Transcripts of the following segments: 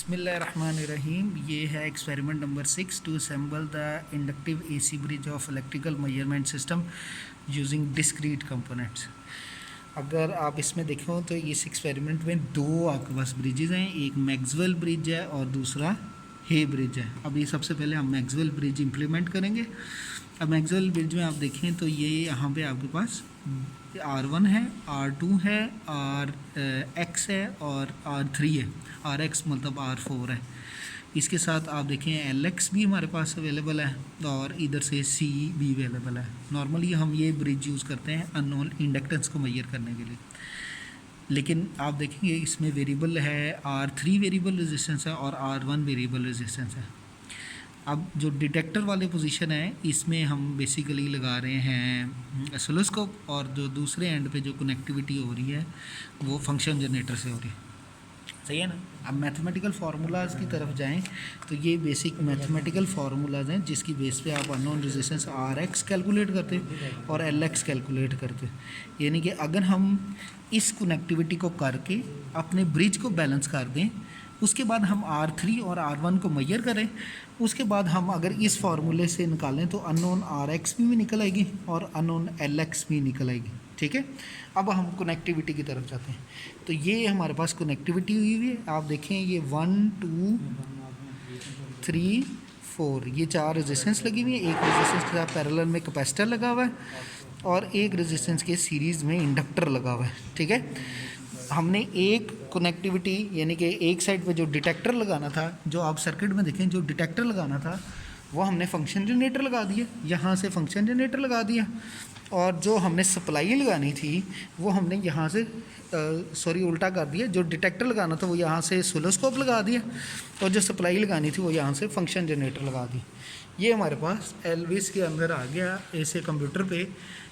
बिस्मिल्लाहिर्रहमानिर्रहीम। ये है experiment number 6 to assemble the inductive AC bridge of electrical measurement system using discrete components. अगर आप इसमें देखो तो इस एक्सपेरिमेंट में दो आपके पास ब्रिजेज़ हैं, एक मैक्सवेल ब्रिज है और दूसरा हे ब्रिज है। अभी सबसे पहले हम मैक्सवेल ब्रिज इम्प्लीमेंट करेंगे। अब मैक्सवेल ब्रिज में आप देखें तो ये यहाँ पे आपके पास R1 है, R2 है, RX है और R3 है। RX मतलब R4 है। इसके साथ आप देखें LX भी हमारे पास अवेलेबल है और इधर से C भी अवेलेबल है। नॉर्मली हम ये ब्रिज यूज़ करते हैं अननोन इंडक्टेंस को मेजर करने के लिए, लेकिन आप देखेंगे इसमें वेरिएबल है R3 वेरिएबल रेजिस्टेंस है और R1 वेरिएबल रेजिस्टेंस है। अब जो डिटेक्टर वाले पोजीशन है इसमें हम बेसिकली लगा रहे हैं ऑसिलोस्कोप और जो दूसरे एंड पे जो कनेक्टिविटी हो रही है वो फंक्शन जनरेटर से हो रही है। सही है ना। अब मैथमेटिकल फार्मूलाज की तरफ जाएं तो ये बेसिक मैथमेटिकल फार्मूलाज हैं जिसकी बेस पे आप अननोन रेजिस्टेंस RX कैलकुलेट करते और LX कैलकुलेट करते। यानी कि अगर हम इस कनेक्टिविटी को करके अपने ब्रिज को बैलेंस कर दें, उसके बाद हम R3 और R1 को मेजर करें, उसके बाद हम अगर इस फार्मूले से निकालें तो अननोन RX भी निकल आएगी और अननोन LX भी निकल आएगी। ठीक है। अब हम कनेक्टिविटी की तरफ जाते हैं। तो ये हमारे पास कनेक्टिविटी हुई है। आप देखें ये 1 2 3 4 ये 4 रेजिस्टेंस लगी हुई है। एक रेजिस्टेंस के साथ पैरेलल में कैपेसिटर लगा हुआ है और एक रेजिस्टेंस के सीरीज़ में इंडक्टर लगा हुआ है। ठीक है। हमने एक कनेक्टिविटी यानी कि एक साइड पे जो डिटेक्टर लगाना था, जो आप सर्किट में देखें जो डिटेक्टर लगाना था वो हमने फंक्शन जनरेटर लगा दिया, यहाँ से फंक्शन जनरेटर लगा दिया। और जो हमने सप्लाई लगानी थी वो हमने यहाँ से उल्टा कर दिया। जो डिटेक्टर लगाना था वो यहाँ से ऑसिलोस्कोप लगा दिया और जो सप्लाई लगानी थी वो यहाँ से फंक्शन जनरेटर लगा दी। ये हमारे पास एलविस के अंदर आ गया ऐसे कंप्यूटर पे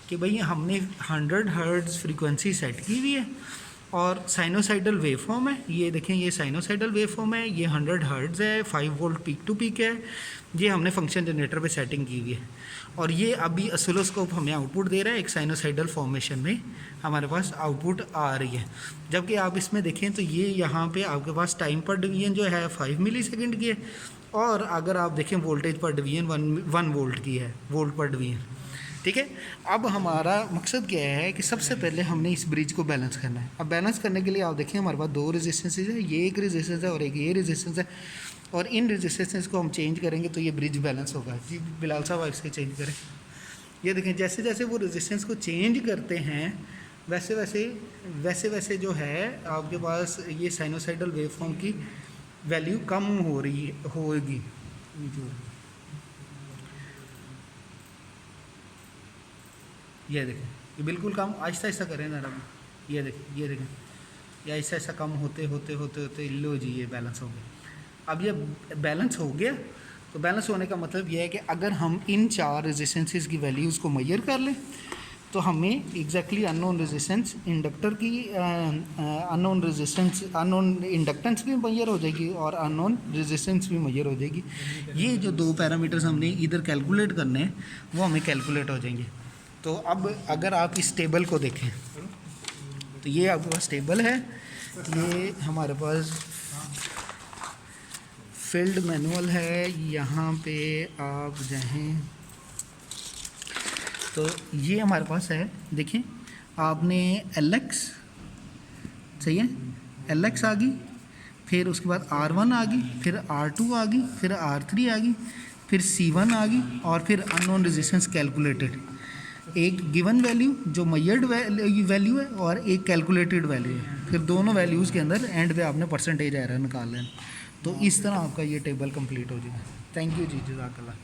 कि भाई हमने 100 हर्ट्ज़ फ्रीक्वेंसी सेट की हुई है और साइनोसाइडल वेवफॉर्म है। ये देखें ये साइनोसाइडल वेवफॉर्म है, ये 100 हर्ट्ज़ है, 5 वोल्ट पीक टू पीक है। ये हमने फंक्शन जनरेटर पे सेटिंग की हुई है और ये अभी ऑसिलोस्कोप हमें आउटपुट दे रहा है। एक साइनोसाइडल फॉर्मेशन में हमारे पास आउटपुट आ रही है। जबकि आप इसमें देखें तो ये यहाँ पे आपके पास टाइम पर डिवीजन जो है 5 मिली सेकेंड की है और अगर आप देखें वोल्टेज पर डिवीजन 1 वोल्ट की है, वोल्ट पर डिवीजन। ठीक है। अब हमारा मकसद क्या है कि सबसे पहले हमने इस ब्रिज को बैलेंस करना है। अब बैलेंस करने के लिए आप देखें हमारे पास 2 रेजिस्टेंसेज है, ये एक रेजिस्टेंस है और एक ये रेजिस्टेंस है और इन रेजिस्टेंसेज को हम चेंज करेंगे तो ये ब्रिज बैलेंस होगा। जी बिलाल साहब इससे चेंज करें। ये देखें जैसे जैसे वो रेजिस्टेंस को चेंज करते हैं वैसे वैसे जो है आपके पास ये साइनोसाइडल वेवफॉर्म की वैल्यू कम हो रही होगी। ये देखें ये बिल्कुल कम, आहिस्ता आहिस्ता करें ना। ये देखें ये आहिस्ता आहिस्ता कम होते होते होते होते लो जी ये बैलेंस हो गया। अब ये बैलेंस हो गया तो बैलेंस होने का मतलब ये है कि अगर हम इन 4 रेजिस्टेंसेस की वैल्यूज़ को मेजर कर लें तो हमें एग्जैक्टली अननोन रेजिस्टेंस इंडक्टर की अननोन इंडक्टेंस भी मेजर हो जाएगी और अननोन रेजिस्टेंस भी मेजर हो जाएगी। ये जो 2 पैरामीटर्स हमने इधर कैलकुलेट करने हैं वो हमें कैलकुलेट हो जाएंगे। तो अब अगर आप इस टेबल को देखें तो ये आपके पास टेबल है, ये हमारे पास फील्ड मैनुअल है। यहाँ पे आप जाएं तो ये हमारे पास है। देखें आपने LX सही है, LX आ गई, फिर उसके बाद R1 आ गई, फिर R2 आ गई, फिर R3 आ गई, फिर C1 आ गई और फिर अननोन रेजिस्टेंस कैलकुलेटेड। एक गिवन वैल्यू जो मेजर्ड वैल्यू है और एक कैलकुलेटेड वैल्यू है। फिर दोनों वैल्यूज़ के अंदर एंड पे आपने परसेंटेज एरर निकाल लेना। तो इस तरह आपका ये टेबल कंप्लीट हो जाएगा। थैंक यू जी, जज़ाकल्लाह।